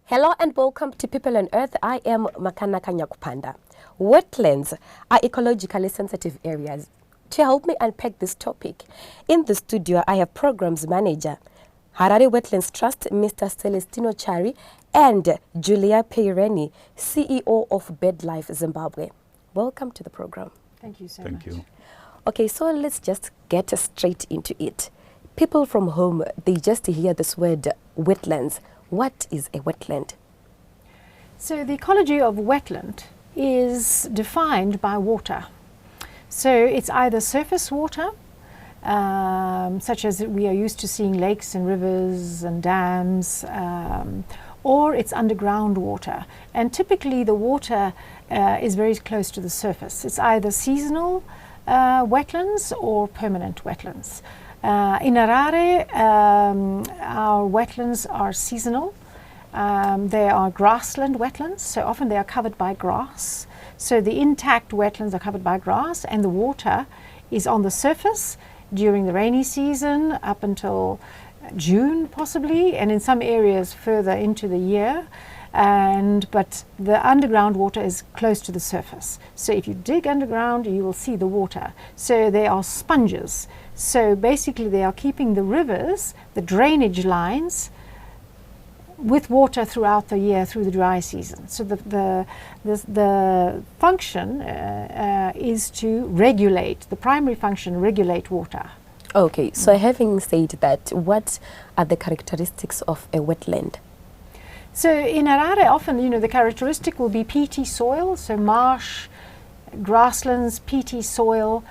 Hello and welcome to People on Earth. I am Makana Kanyakupanda. Wetlands are ecologically sensitive areas. To help me unpack this topic, in the studio I have Programs Manager, Harare Wetlands Trust, Mr. Celestino Chari, and Julia Peireni, CEO of BirdLife Zimbabwe. Welcome to the program. Thank you so much. Thank you. Okay, so let's just get straight into it. People from home, they just hear this word wetlands. What is a wetland? So the ecology of wetland is defined by water. So it's either surface water, such as we are used to seeing lakes and rivers and dams, or it's underground water. And typically the water is very close to the surface. It's either seasonal wetlands or permanent wetlands. In Harare, our wetlands are seasonal. They are grassland wetlands, so often they are covered by grass. So the intact wetlands are covered by grass, and the water is on the surface during the rainy season up until June possibly, and in some areas further into the year. But the underground water is close to the surface. So if you dig underground, you will see the water. So they are sponges. So basically they are keeping the rivers, the drainage lines, with water throughout the year through the dry season. So the function is to regulate, the primary function, regulate water. Okay, so having said that, what are the characteristics of a wetland? So in Harare, often, the characteristic will be peaty soil, so marsh, grasslands, peaty soil,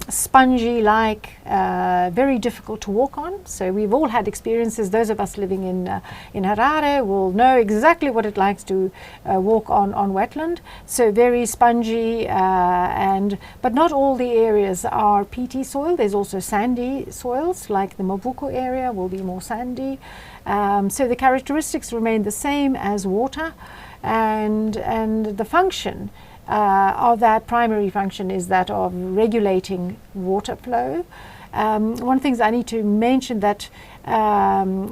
spongy-like, very difficult to walk on. So we've all had experiences. Those of us living in Harare will know exactly what it likes to walk on wetland. So very spongy, but not all the areas are peaty soil. There's also sandy soils, like the Mavuko area will be more sandy. So the characteristics remain the same as water, and the function of that primary function is that of regulating water flow. One thing I need to mention that of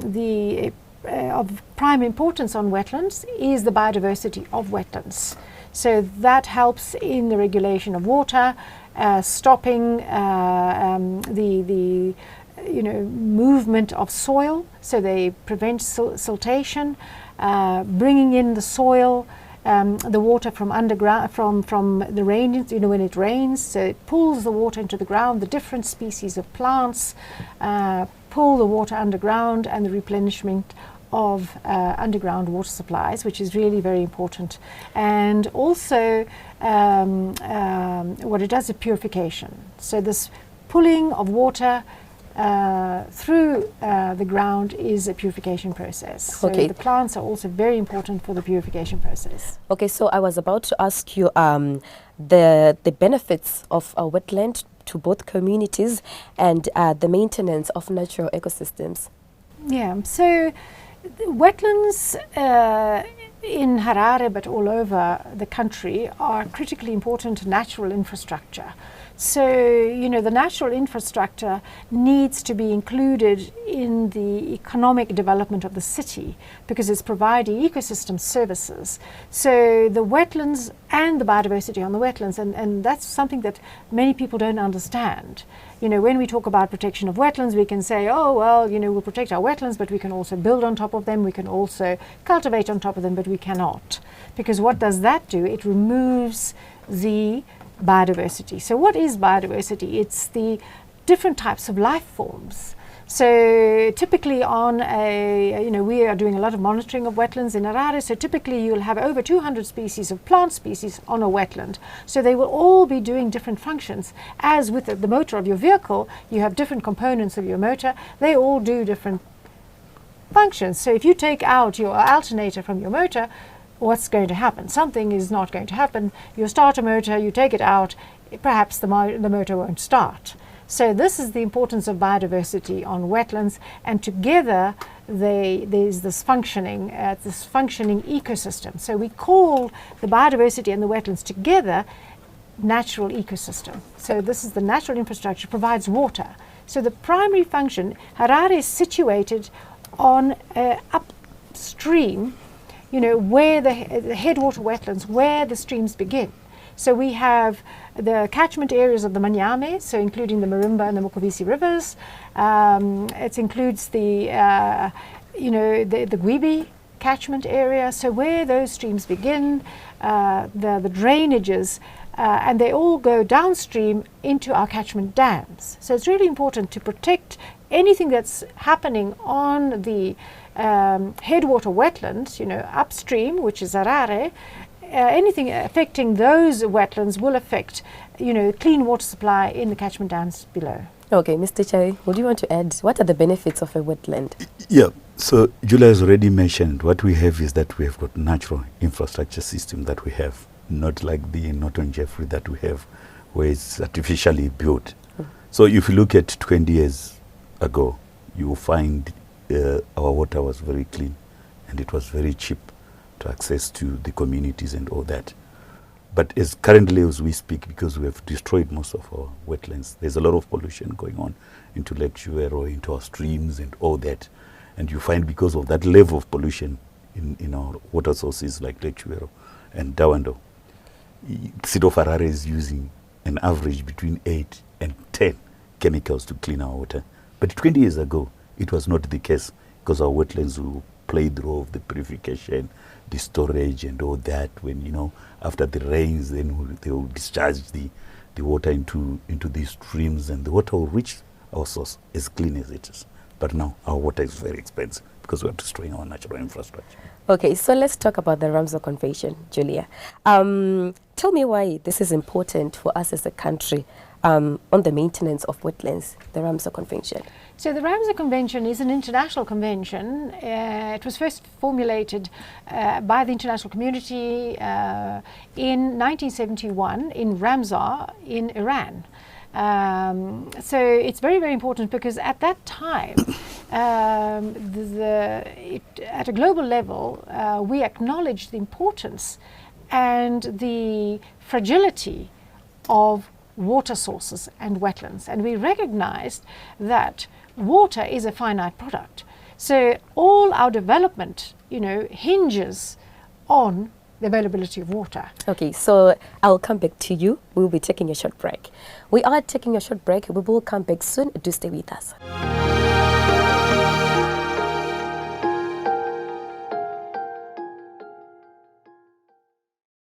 prime importance on wetlands is the biodiversity of wetlands. So that helps in the regulation of water, stopping the movement of soil, so they prevent siltation, bringing in the soil, the water from underground, from the rain, when it rains, so it pulls the water into the ground. The different species of plants pull the water underground, and the replenishment of underground water supplies, which is really very important. And also what it does is purification. So this pulling of water through the ground is a purification process. So Okay. the plants are also very important for the purification process. Okay, so I was about to ask you the benefits of a wetland to both communities and the maintenance of natural ecosystems. Yeah, so wetlands in Harare, but all over the country, are critically important natural infrastructure. So, the natural infrastructure needs to be included in the economic development of the city because it's providing ecosystem services. So the wetlands and the biodiversity on the wetlands, and that's something that many people don't understand. When we talk about protection of wetlands, we can say, oh, well, we'll protect our wetlands, but we can also build on top of them. We can also cultivate on top of them, but we cannot. Because what does that do? It removes the biodiversity. So what is biodiversity? It's the different types of life forms. So typically we are doing a lot of monitoring of wetlands in Harare, so typically you'll have over 200 species of plant species on a wetland. So they will all be doing different functions. As with the motor of your vehicle, you have different components of your motor, they all do different functions. So if you take out your alternator from your motor, what's going to happen? Something is not going to happen. You start a motor, you take it out, perhaps the motor won't start. So this is the importance of biodiversity on wetlands, and together there's this functioning ecosystem. So we call the biodiversity and the wetlands together natural ecosystem. So this is the natural infrastructure, provides water. So the primary function, Harare is situated on upstream, where the headwater wetlands, where the streams begin. So we have the catchment areas of the Manyame, so including the Marimba and the Mukubisi rivers. It includes the Gwibi catchment area. So where those streams begin, the drainages, and they all go downstream into our catchment dams. So it's really important to protect anything that's happening on the headwater wetlands, upstream, which is Harare. Anything affecting those wetlands will affect, clean water supply in the catchment dams below. Okay, Mr. Chai, what do you want to add? What are the benefits of a wetland? Yeah, so Julia has already mentioned what we have is that we have got natural infrastructure system that we have, not like the Norton Jeffrey that we have, where it's artificially built. So if you look at 20 years ago, you will find our water was very clean and it was very cheap to access to the communities and all that. But as currently as we speak, because we have destroyed most of our wetlands, there's a lot of pollution going on into Lake Chuero, into our streams and all that. And you find because of that level of pollution in our water sources like Lake Chuero and Dawando, City of Harare is using an average between 8 and 10 chemicals to clean our water. But 20 years ago, it was not the case because our wetlands will play the role of the purification, the storage and all that. When, after the rains, then they will discharge the water into these streams and the water will reach our source as clean as it is. But now our water is very expensive because we are destroying our natural infrastructure. Okay, so let's talk about the Ramsar Convention, Julia. Tell me why this is important for us as a country on the maintenance of wetlands, the Ramsar Convention. So the Ramsar Convention is an international convention. It was first formulated by the international community in 1971 in Ramsar in Iran. So it's very, very important because at that time, at a global level, we acknowledged the importance and the fragility of water sources and wetlands. And we recognized that water is a finite product. So all our development, hinges on the availability of water. Okay, so I'll come back to you. We'll be taking a short break. We are taking a short break. We will come back soon. Do stay with us.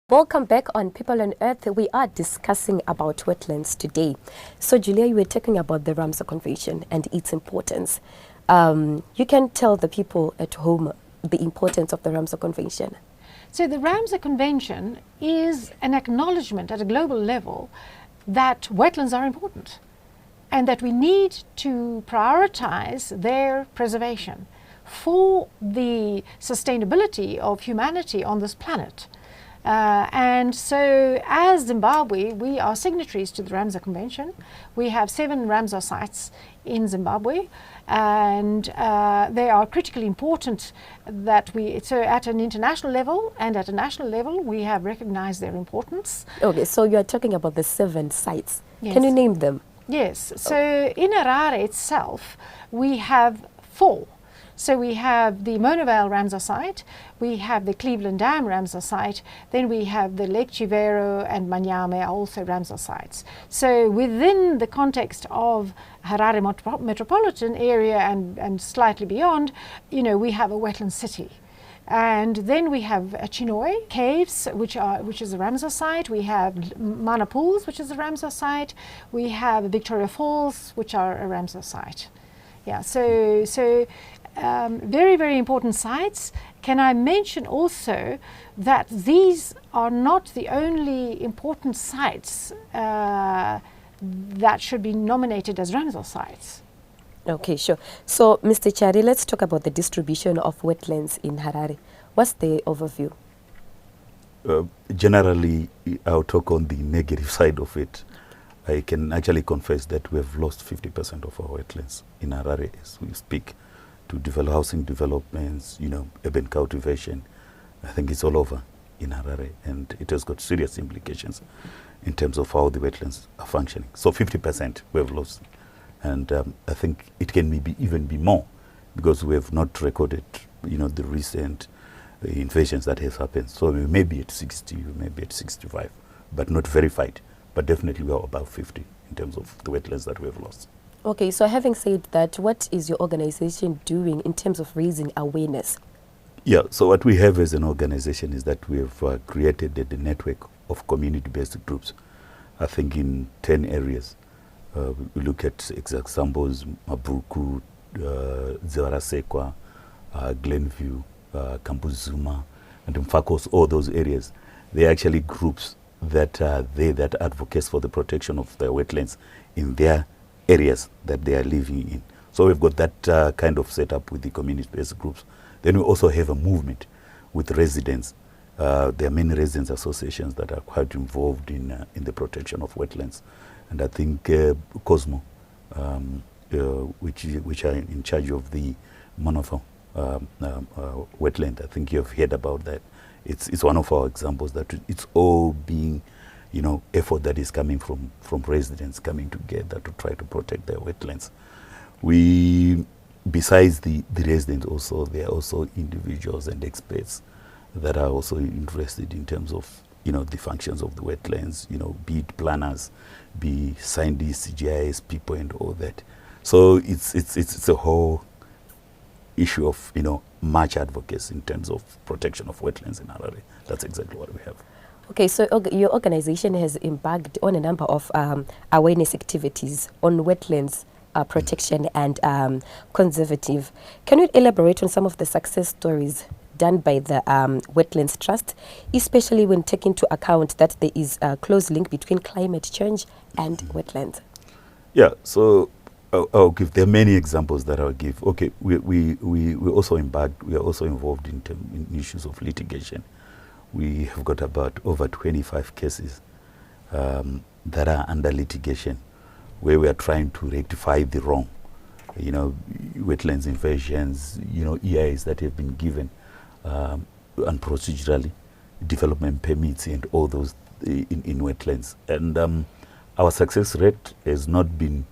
Welcome back on People on Earth. We are discussing about wetlands today. So Julia, you were talking about the Ramsar Convention and its importance. You can tell the people at home the importance of the Ramsar Convention. So the Ramsar Convention is an acknowledgement at a global level that wetlands are important and that we need to prioritize their preservation for the sustainability of humanity on this planet. And so as Zimbabwe, we are signatories to the Ramsar Convention. We have 7 Ramsar sites in Zimbabwe, and they are critically important that so at an international level and at a national level, we have recognized their importance. Okay, so you are talking about the 7 sites. Yes. Can you name them? Yes, so in Harare itself, we have 4. So we have the Monavale Ramsar site, we have the Cleveland Dam Ramsar site, then we have the Lake Chivero and Manyame are also Ramsar sites. So within the context of Harare metropolitan area and slightly beyond, we have a wetland city. And then we have Chinhoyi Caves, which is a Ramsar site. We have Mana Pools, which is a Ramsar site. We have Victoria Falls, which are a Ramsar site. Yeah, so very, very important sites. Can I mention also that these are not the only important sites that should be nominated as Ramsar sites. Okay, sure. So, Mr. Chari, let's talk about the distribution of wetlands in Harare. What's the overview? Generally, I'll talk on the negative side of it. I can actually confess that we have lost 50% of our wetlands in Harare as we speak to develop housing developments, urban cultivation. I think it's all over in Harare, and it has got serious implications in terms of how the wetlands are functioning. So 50% we have lost. And I think it can even be more because we have not recorded the recent invasions that has happened. So we may be at 60, we may be at 65, but not verified. But definitely we are above 50 in terms of the wetlands that we have lost. Okay, so having said that, what is your organization doing in terms of raising awareness? Yeah, so what we have as an organization is that we have created a network of community-based groups, I think in 10 areas. We look at examples, Mabuku, Zewarasekwa, Glenview, Kambuzuma, and Mfakos, all those areas. They're actually groups that are there that advocates for the protection of the wetlands in their areas that they are living in. So we've got that kind of setup with the community-based groups. Then we also have a movement with residents. There are many residents associations that are quite involved in the protection of wetlands. And I think Cosmo, which are in charge of the Monofo wetland, I think you've heard about that. It's one of our examples that it's all being, effort that is coming from residents coming together to try to protect their wetlands. Besides the residents also, there are also individuals and experts that are also interested in terms of, the functions of the wetlands, be it planners, be scientists, GIS people and all that. So it's a whole issue of, much advocacy in terms of protection of wetlands in Harare. That's exactly what we have. Okay, so your organization has embarked on a number of awareness activities on wetlands protection and conservative. Can you elaborate on some of the success stories done by the Wetlands Trust, especially when taking into account that there is a close link between climate change and wetlands? Yeah, so I'll give, there are many examples that I'll give. Okay, we also embarked, we are also involved in issues of litigation. We have got about over 25 cases that are under litigation, where we are trying to rectify the wrong, wetlands invasions, EIs that have been given, and procedurally, development permits and all those in wetlands. And our success rate has not been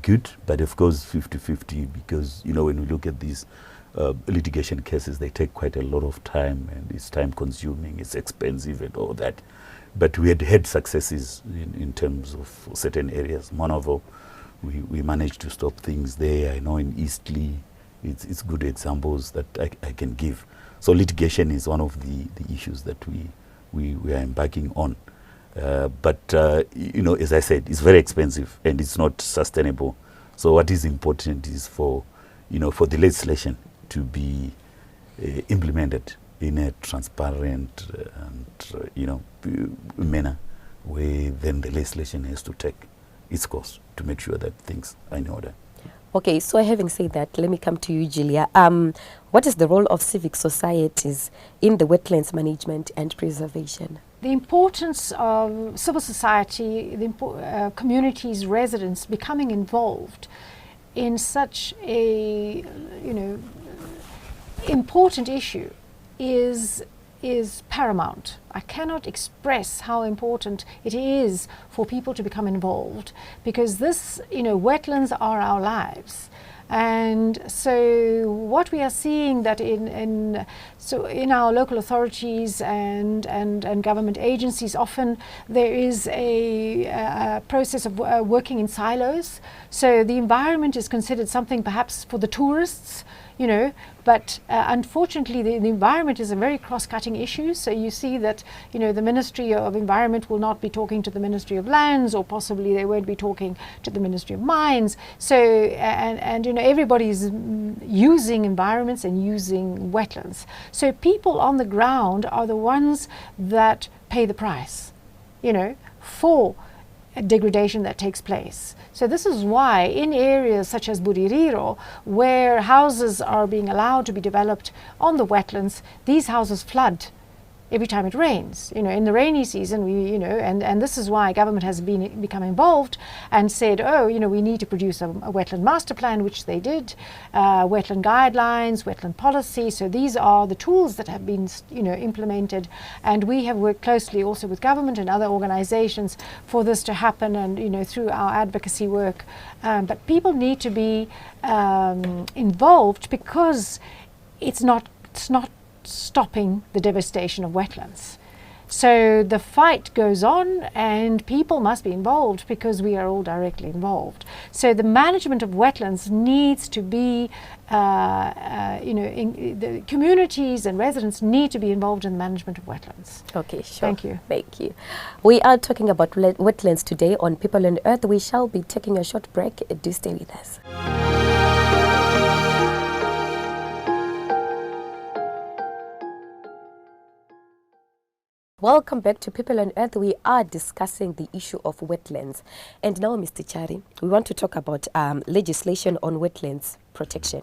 good, but of course 50-50, because, when we look at these litigation cases, they take quite a lot of time, and it's time consuming, it's expensive and all that. But we had successes in terms of certain areas. Monovo, we managed to stop things there. I know in Eastleigh, it's good examples that I can give. So litigation is one of the issues that we are embarking on. But as I said, it's very expensive and it's not sustainable. So what is important is for the legislation to be implemented in a transparent and manner, where then the legislation has to take its course to make sure that things are in order. Okay, so having said that, let me come to you, Julia. What is the role of civic societies in the wetlands management and preservation? The importance of civil society, the communities, residents becoming involved in such a important issue is paramount. I cannot express how important it is for people to become involved, because this, wetlands are our lives. And so what we are seeing that in our local authorities and government agencies, often there is a process of working in silos. So the environment is considered something perhaps for the tourists, but unfortunately the environment is a very cross-cutting issue. So you see that, the Ministry of Environment will not be talking to the Ministry of Lands, or possibly they won't be talking to the Ministry of Mines. So, and everybody's using environments and using wetlands. So people on the ground are the ones that pay the price, for a degradation that takes place. So this is why in areas such as Buririro, where houses are being allowed to be developed on the wetlands, these houses flood every time it rains. In the rainy season, and this is why government has become involved and said, we need to produce a wetland master plan, which they did, wetland guidelines, wetland policy. So these are the tools that have been, implemented, and we have worked closely also with government and other organizations for this to happen, and through our advocacy work. But people need to be involved, because it's not stopping the devastation of wetlands. So the fight goes on, and people must be involved because we are all directly involved. So the management of wetlands needs to be, the communities and residents need to be involved in the management of wetlands. Okay, sure. Thank you. Thank you. We are talking about wetlands today on People on Earth. We shall be taking a short break. Do stay with us. Welcome back to People on Earth. We are discussing the issue of wetlands. And now, Mr. Chari, we want to talk about legislation on wetlands protection.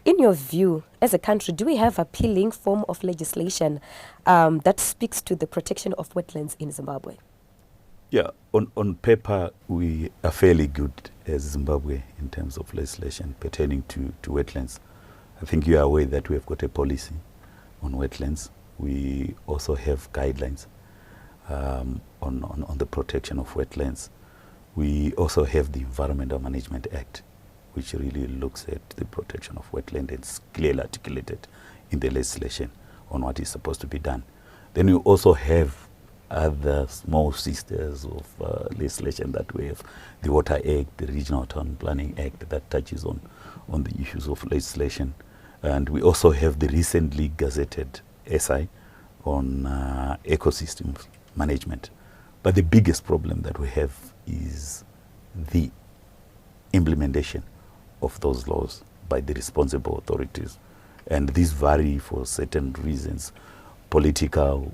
In your view, as a country, do we have a appealing form of legislation that speaks to the protection of wetlands in Zimbabwe? Yeah, on paper, we are fairly good as Zimbabwe in terms of legislation pertaining to wetlands. I think you are aware that we have got a policy on wetlands. We also have guidelines on the protection of wetlands. We also have the Environmental Management Act, which really looks at the protection of wetland and it's clearly articulated in the legislation on what is supposed to be done. Then we also have other small sisters of legislation that we have, the Water Act, the Regional Town Planning Act that touches on the issues of legislation. And we also have the recently gazetted SI on ecosystems management. But the biggest problem that we have is the implementation of those laws by the responsible authorities. And these vary for certain reasons, political,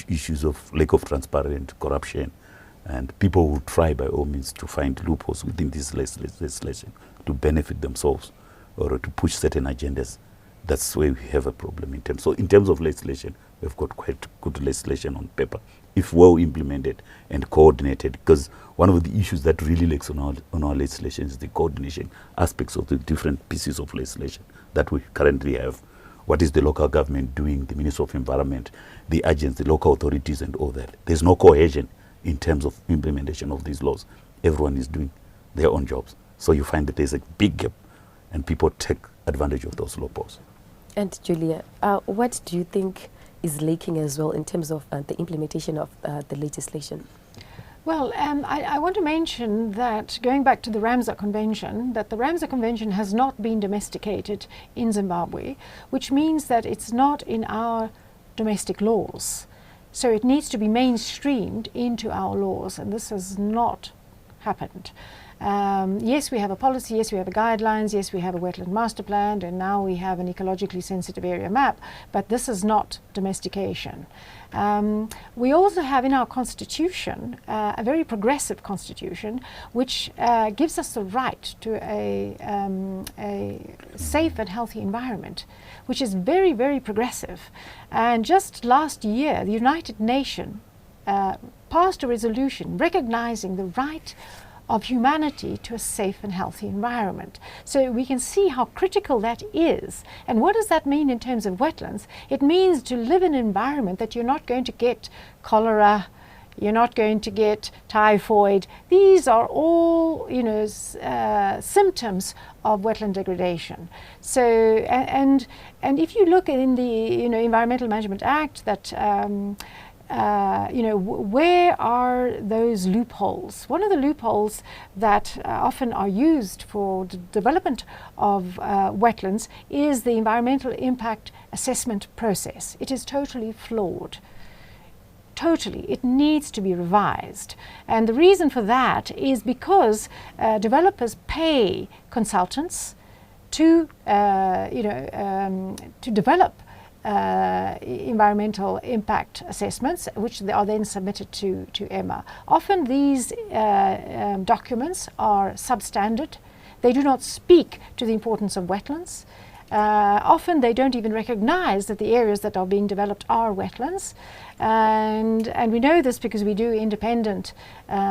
issues of lack of transparency, corruption, and people who try by all means to find loopholes within this legislation to benefit themselves or to push certain agendas. That's where we have a problem in terms. So in terms of legislation, we've got quite good legislation on paper, if well implemented and coordinated. Because one of the issues that really lacks on our legislation is the coordination aspects of the different pieces of legislation that we currently have. What is the local government doing, the Minister of Environment, the agents, the local authorities and all that. There's no cohesion in terms of implementation of these laws. Everyone is doing their own jobs. So you find that there's a big gap and people take advantage of those loopholes. And Julia, what do you think is lacking as well in terms of the implementation of the legislation? Well, I want to mention that, going back to the Ramsar Convention, that the Ramsar Convention has not been domesticated in Zimbabwe, which means that it's not in our domestic laws. So it needs to be mainstreamed into our laws, and this has not happened. Yes, we have a policy, yes, we have a guidelines, yes, we have a wetland master plan, and now we have an ecologically sensitive area map, but this is not domestication. We also have in our constitution a very progressive constitution, which gives us the right to a safe and healthy environment, which is very, very progressive. And just last year, the United Nations passed a resolution recognizing the right of humanity to a safe and healthy environment. So we can see how critical that is. And what does that mean in terms of wetlands? It means to live in an environment that you're not going to get cholera, you're not going to get typhoid. These are all, symptoms of wetland degradation. So, and if you look in the, Environmental Management Act, that where are those loopholes? One of the loopholes that often are used for the development of wetlands is the environmental impact assessment process. It is totally flawed. Totally. It needs to be revised. And the reason for that is because developers pay consultants to develop environmental impact assessments, which they are then submitted to EMA. Often these documents are substandard. They do not speak to the importance of wetlands. Often they don't even recognize that the areas that are being developed are wetlands. And we know this because we do independent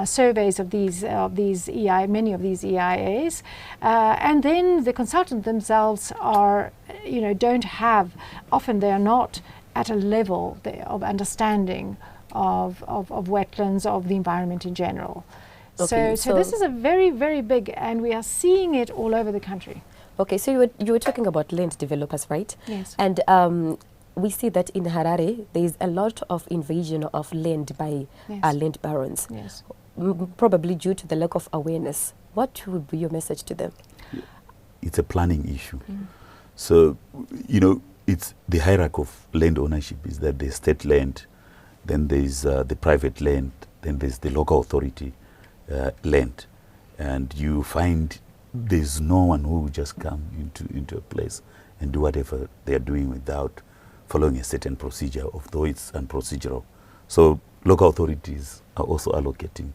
surveys of these many of these EIAs. And then the consultants themselves are, don't have, often they are not at a level of understanding of wetlands, of the environment in general. Okay, so this is a very, very big, and we are seeing it all over the country. Okay, so you were talking about land developers, right? Yes. And we see that in Harare, there is a lot of invasion of land by Yes. land barons, Yes. probably due to the lack of awareness. What would be your message to them? It's a planning issue. So, it's the hierarchy of land ownership is that there's state land, then there's the private land, then there's the local authority land. And you find there's no one who will just come into a place and do whatever they are doing without following a certain procedure, although it's unprocedural. So local authorities are also allocating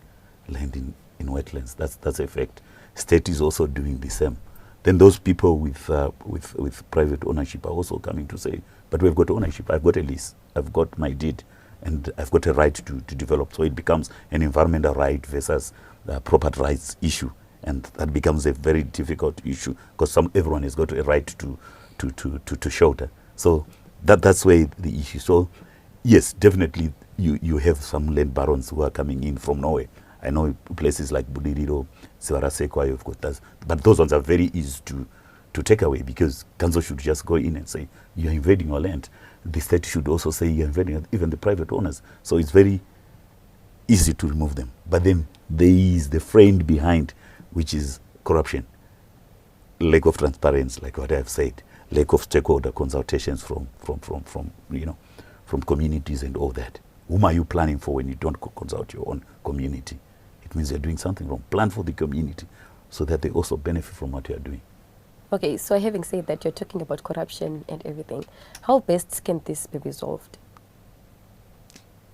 land in wetlands. That's a fact. State is also doing the same. Then those people with private ownership are also coming to say, but we've got ownership, I've got a lease, I've got my deed, and I've got a right to develop. So it becomes an environmental right versus property rights issue. And that becomes a very difficult issue because everyone has got a right to shelter. So that's where the issue. So yes, definitely you have some land barons who are coming in from nowhere. I know places like Buliriro, Sivarasekwa, you've got that, but those ones are very easy to take away because council should just go in and say you're invading our land. The state should also say you're invading even the private owners. So it's very easy to remove them. But then there is the friend behind, which is corruption, lack of transparency, like what I've said, lack of stakeholder consultations from communities and all that. Whom are you planning for when you don't consult your own community? It means you're doing something wrong. Plan for the community so that they also benefit from what you're doing. Okay, so having said that, you're talking about corruption and everything. How best can this be resolved?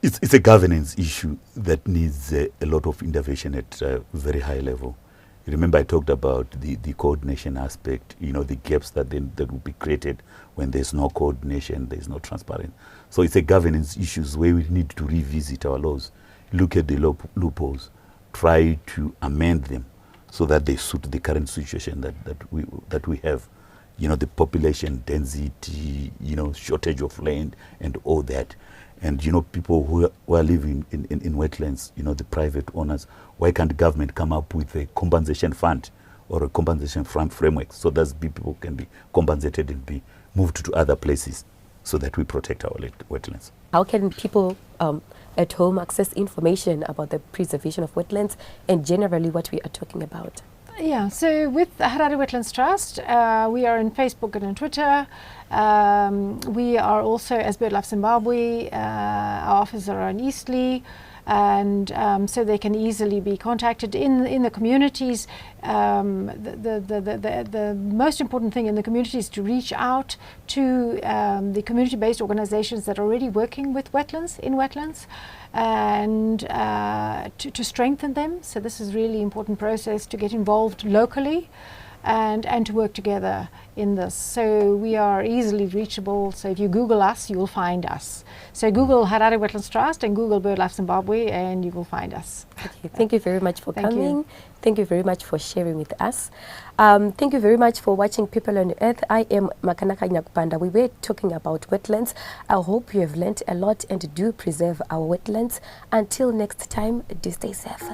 It's a governance issue that needs a lot of intervention at a very high level. You remember I talked about the coordination aspect, the gaps that will be created when there's no coordination, there's no transparency. So it's a governance issues where we need to revisit our laws, look at the loopholes, try to amend them so that they suit the current situation that we have. The population density, shortage of land and all that. And, people who are living in wetlands, the private owners, why can't government come up with a compensation fund or a compensation framework so that people can be compensated and be moved to other places so that we protect our wetlands? How can people at home access information about the preservation of wetlands and generally what we are talking about? Yeah, so with the Harare Wetlands Trust, we are on Facebook and on Twitter. We are also, as BirdLife Zimbabwe, our offices are on Eastleigh, and so they can easily be contacted in the communities. The most important thing in the community is to reach out to the community-based organizations that are already working with wetlands, in wetlands, and to strengthen them. So this is really important process to get involved locally and to work together in this. So we are easily reachable. So if you Google us, you will find us. So Google Harare Wetlands Trust and Google BirdLife Zimbabwe and you will find us. Okay, thank you very much for Thank coming. you. Thank you very much for sharing with us. Thank you very much for watching People on Earth. I am Makanaka Nyakupanda. We were talking about wetlands. I hope you have learned a lot and do preserve our wetlands. Until next time, do stay safe.